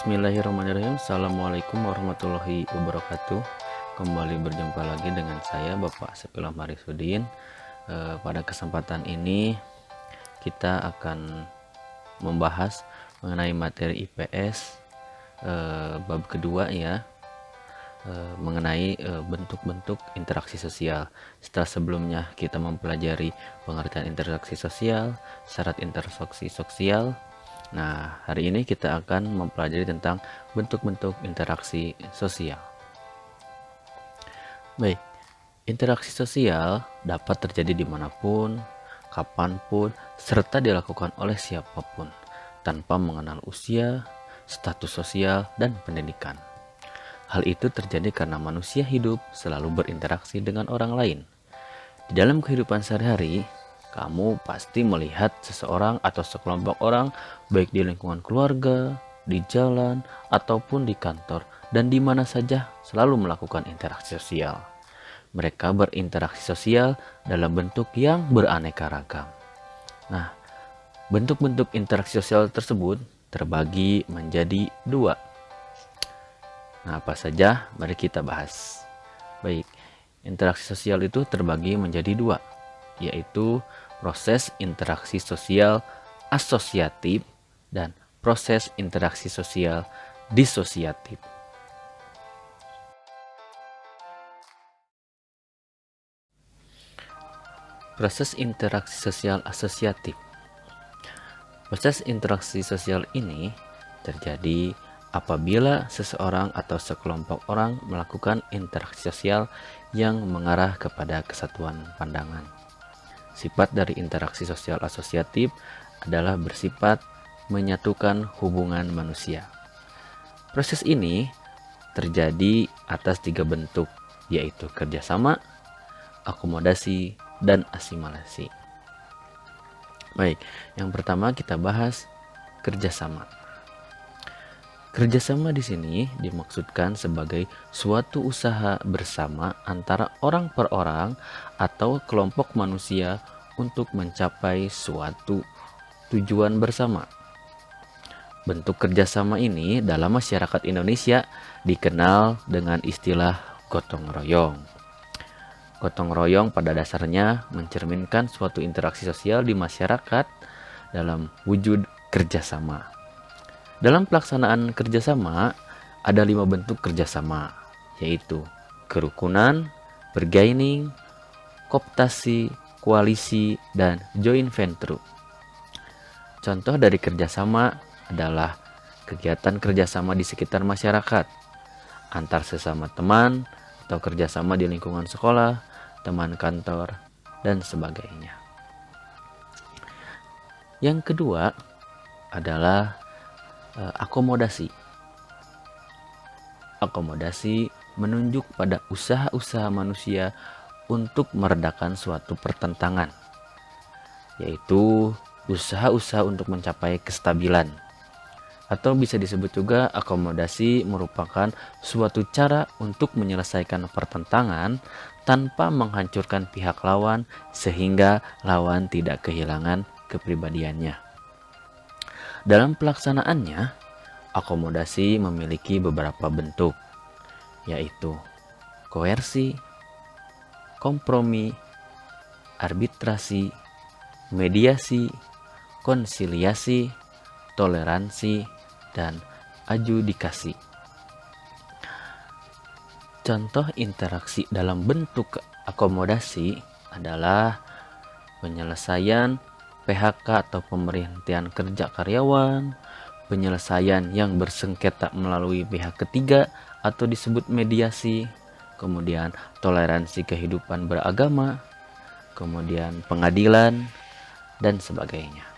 Bismillahirrahmanirrahim. Assalamualaikum warahmatullahi wabarakatuh. Kembali berjumpa lagi dengan saya Bapak Asep Ilham Arifudin. Pada kesempatan ini kita akan membahas mengenai materi IPS bab kedua ya, mengenai bentuk-bentuk interaksi sosial. Setelah sebelumnya kita mempelajari pengertian interaksi sosial, syarat interaksi sosial. Nah, hari ini kita akan mempelajari tentang bentuk-bentuk interaksi sosial. Baik, interaksi sosial dapat terjadi dimanapun, kapanpun, serta dilakukan oleh siapapun, tanpa mengenal usia, status sosial, dan pendidikan. Hal itu terjadi karena manusia hidup selalu berinteraksi dengan orang lain. Di dalam kehidupan sehari-hari, kamu pasti melihat seseorang atau sekelompok orang baik di lingkungan keluarga, di jalan, ataupun di kantor, dan di mana saja selalu melakukan interaksi sosial. Mereka berinteraksi sosial dalam bentuk yang beraneka ragam. Nah, bentuk-bentuk interaksi sosial tersebut terbagi menjadi dua. Nah, apa saja? Mari kita bahas. Baik, interaksi sosial itu terbagi menjadi dua, yaitu proses interaksi sosial asosiatif dan proses interaksi sosial disosiatif. Proses interaksi sosial asosiatif. Proses interaksi sosial ini terjadi apabila seseorang atau sekelompok orang melakukan interaksi sosial yang mengarah kepada kesatuan pandangan. Sifat dari interaksi sosial asosiatif adalah bersifat menyatukan hubungan manusia. Proses ini terjadi atas tiga bentuk, yaitu kerjasama, akomodasi, dan asimilasi. Baik, yang pertama kita bahas kerjasama. Kerjasama di sini dimaksudkan sebagai suatu usaha bersama antara orang per orang atau kelompok manusia untuk mencapai suatu tujuan bersama. Bentuk kerjasama ini dalam masyarakat Indonesia dikenal dengan istilah gotong royong. Gotong royong pada dasarnya mencerminkan suatu interaksi sosial di masyarakat dalam wujud kerjasama. Dalam pelaksanaan kerjasama, ada 5 bentuk kerjasama, yaitu kerukunan, bargaining, kooptasi, koalisi, dan joint venture. Contoh dari kerjasama adalah kegiatan kerjasama di sekitar masyarakat, antar sesama teman, atau kerjasama di lingkungan sekolah, teman kantor, dan sebagainya. Yang kedua adalah akomodasi. Akomodasi menunjuk pada usaha-usaha manusia untuk meredakan suatu pertentangan, yaitu usaha-usaha untuk mencapai kestabilan. Atau bisa disebut juga akomodasi merupakan suatu cara untuk menyelesaikan pertentangan tanpa menghancurkan pihak lawan sehingga lawan tidak kehilangan kepribadiannya. Dalam pelaksanaannya, akomodasi memiliki beberapa bentuk, yaitu koersi, kompromi, arbitrasi, mediasi, konsiliasi, toleransi, dan adjudikasi. Contoh interaksi dalam bentuk akomodasi adalah penyelesaian PHK atau pemberhentian kerja karyawan, penyelesaian yang bersengketa melalui pihak ketiga atau disebut mediasi, kemudian toleransi kehidupan beragama, kemudian pengadilan, dan sebagainya.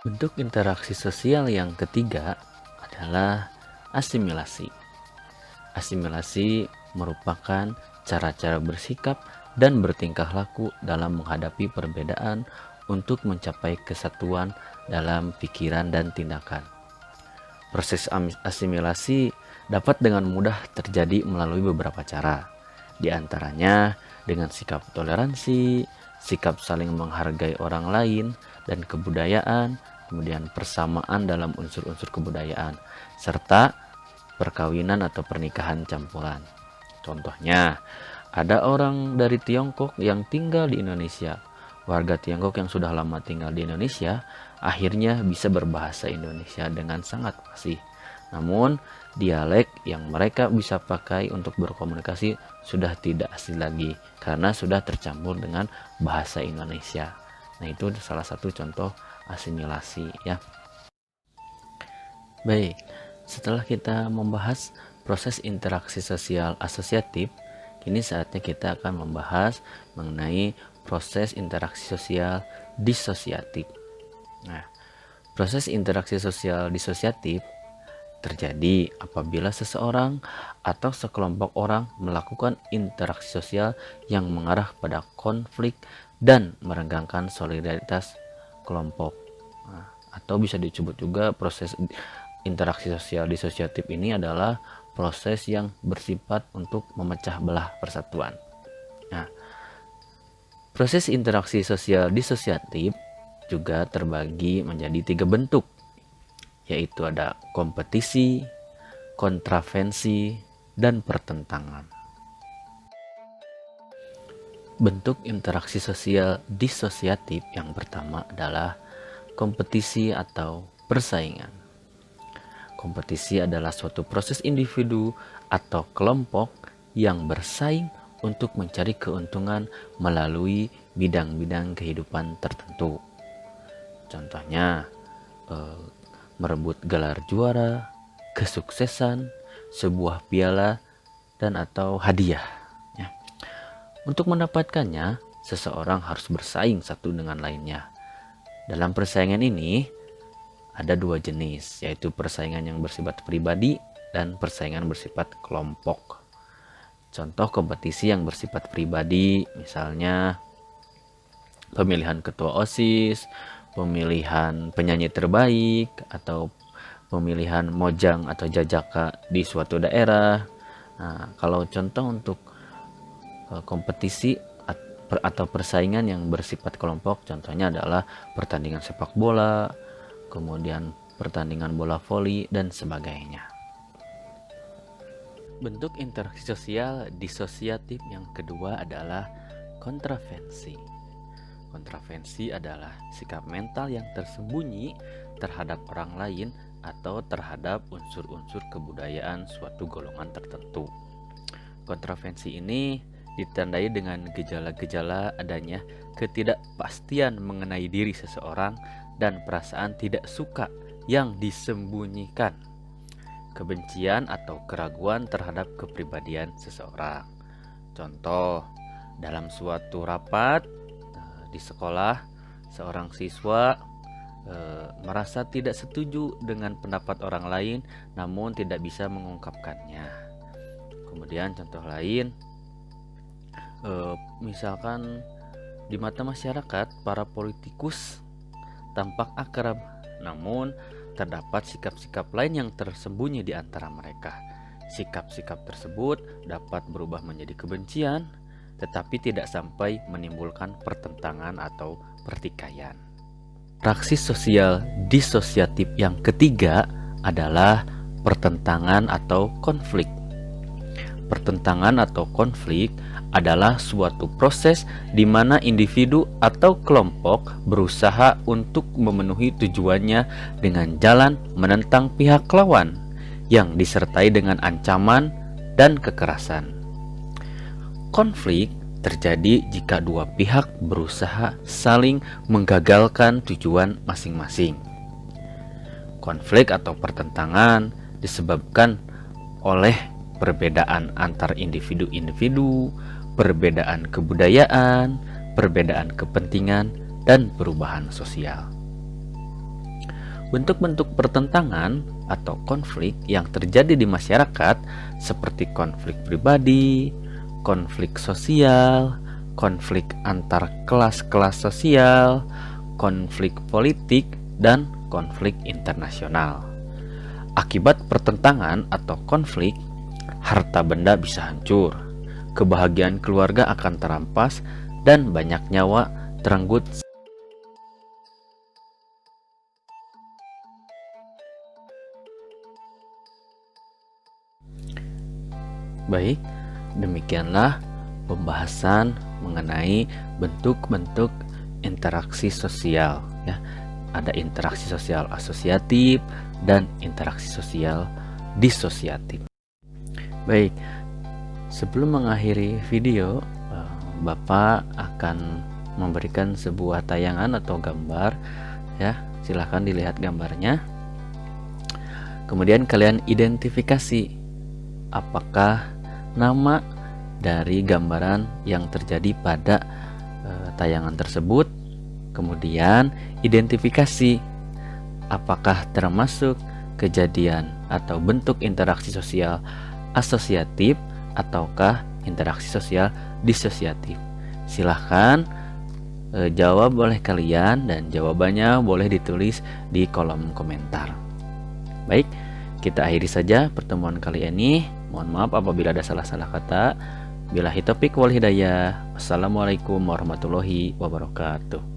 Bentuk interaksi sosial yang ketiga adalah asimilasi. Asimilasi merupakan cara-cara bersikap dan bertingkah laku dalam menghadapi perbedaan untuk mencapai kesatuan dalam pikiran dan tindakan. Proses asimilasi dapat dengan mudah terjadi melalui beberapa cara, di antaranya dengan sikap toleransi, sikap saling menghargai orang lain dan kebudayaan, kemudian persamaan dalam unsur-unsur kebudayaan, serta perkawinan atau pernikahan campuran. Contohnya, ada orang dari Tiongkok yang tinggal di Indonesia. Warga Tiongkok yang sudah lama tinggal di Indonesia akhirnya bisa berbahasa Indonesia dengan sangat fasih. Namun, dialek yang mereka bisa pakai untuk berkomunikasi sudah tidak asli lagi karena sudah tercampur dengan bahasa Indonesia. Nah, itu salah satu contoh asimilasi ya. Baik, setelah kita membahas proses interaksi sosial asosiatif, kini saatnya kita akan membahas mengenai proses interaksi sosial disosiatif. Nah, proses interaksi sosial disosiatif terjadi apabila seseorang atau sekelompok orang melakukan interaksi sosial yang mengarah pada konflik dan merenggangkan solidaritas kelompok. Nah, atau bisa disebut juga proses interaksi sosial disosiatif ini adalah proses yang bersifat untuk memecah belah persatuan. Nah, proses interaksi sosial disosiatif juga terbagi menjadi 3 bentuk, yaitu ada kompetisi, kontravensi, dan pertentangan. Bentuk interaksi sosial disosiatif yang pertama adalah kompetisi atau persaingan. Kompetisi adalah suatu proses individu atau kelompok yang bersaing untuk mencari keuntungan melalui bidang-bidang kehidupan tertentu. Contohnya, merebut gelar juara, kesuksesan, sebuah piala, dan atau hadiah. Ya. Untuk mendapatkannya, seseorang harus bersaing satu dengan lainnya. Dalam persaingan ini, ada 2 jenis, yaitu persaingan yang bersifat pribadi dan persaingan bersifat kelompok. Contoh kompetisi yang bersifat pribadi, misalnya pemilihan ketua OSIS, pemilihan penyanyi terbaik, atau pemilihan mojang atau jajaka di suatu daerah. Nah, kalau contoh untuk kompetisi atau persaingan yang bersifat kelompok, contohnya adalah pertandingan sepak bola, kemudian pertandingan bola voli, dan sebagainya. Bentuk interaksi sosial disosiatif yang kedua adalah kontravensi. Kontravensi adalah sikap mental yang tersembunyi terhadap orang lain atau terhadap unsur-unsur kebudayaan suatu golongan tertentu. Kontravensi ini ditandai dengan gejala-gejala adanya ketidakpastian mengenai diri seseorang dan perasaan tidak suka yang disembunyikan, kebencian atau keraguan terhadap kepribadian seseorang. Contoh, dalam suatu rapat di sekolah, seorang siswa merasa tidak setuju dengan pendapat orang lain namun tidak bisa mengungkapkannya. Kemudian contoh lain, misalkan di mata masyarakat para politikus tampak akrab, namun terdapat sikap-sikap lain yang tersembunyi di antara mereka. Sikap-sikap tersebut dapat berubah menjadi kebencian, tetapi tidak sampai menimbulkan pertentangan atau pertikaian. Praksi sosial disosiatif yang ketiga adalah pertentangan atau konflik. Pertentangan atau konflik adalah suatu proses di mana individu atau kelompok berusaha untuk memenuhi tujuannya dengan jalan menentang pihak lawan yang disertai dengan ancaman dan kekerasan. Konflik terjadi jika 2 pihak berusaha saling menggagalkan tujuan masing-masing. Konflik atau pertentangan disebabkan oleh perbedaan antar individu-individu, perbedaan kebudayaan, perbedaan kepentingan, dan perubahan sosial. Bentuk-bentuk pertentangan atau konflik yang terjadi di masyarakat seperti konflik pribadi, konflik sosial, konflik antar kelas-kelas sosial, konflik politik, dan konflik internasional. Akibat pertentangan atau konflik, harta benda bisa hancur, kebahagiaan keluarga akan terampas, dan banyak nyawa terenggut. Baik, demikianlah pembahasan mengenai bentuk-bentuk interaksi sosial ya. Ada interaksi sosial asosiatif dan interaksi sosial disosiatif. Baik, sebelum mengakhiri video, Bapak akan memberikan sebuah tayangan atau gambar ya. Silahkan dilihat gambarnya. Kemudian kalian identifikasi apakah nama dari gambaran yang terjadi pada tayangan tersebut. Kemudian identifikasi apakah termasuk kejadian atau bentuk interaksi sosial asosiatif ataukah interaksi sosial disosiatif. Silahkan jawab oleh kalian dan jawabannya boleh ditulis di kolom komentar. Baik, kita akhiri saja pertemuan kali ini. Mohon maaf apabila ada salah-salah kata. Billahi taufiq wal hidayah. Wassalamualaikum warahmatullahi wabarakatuh.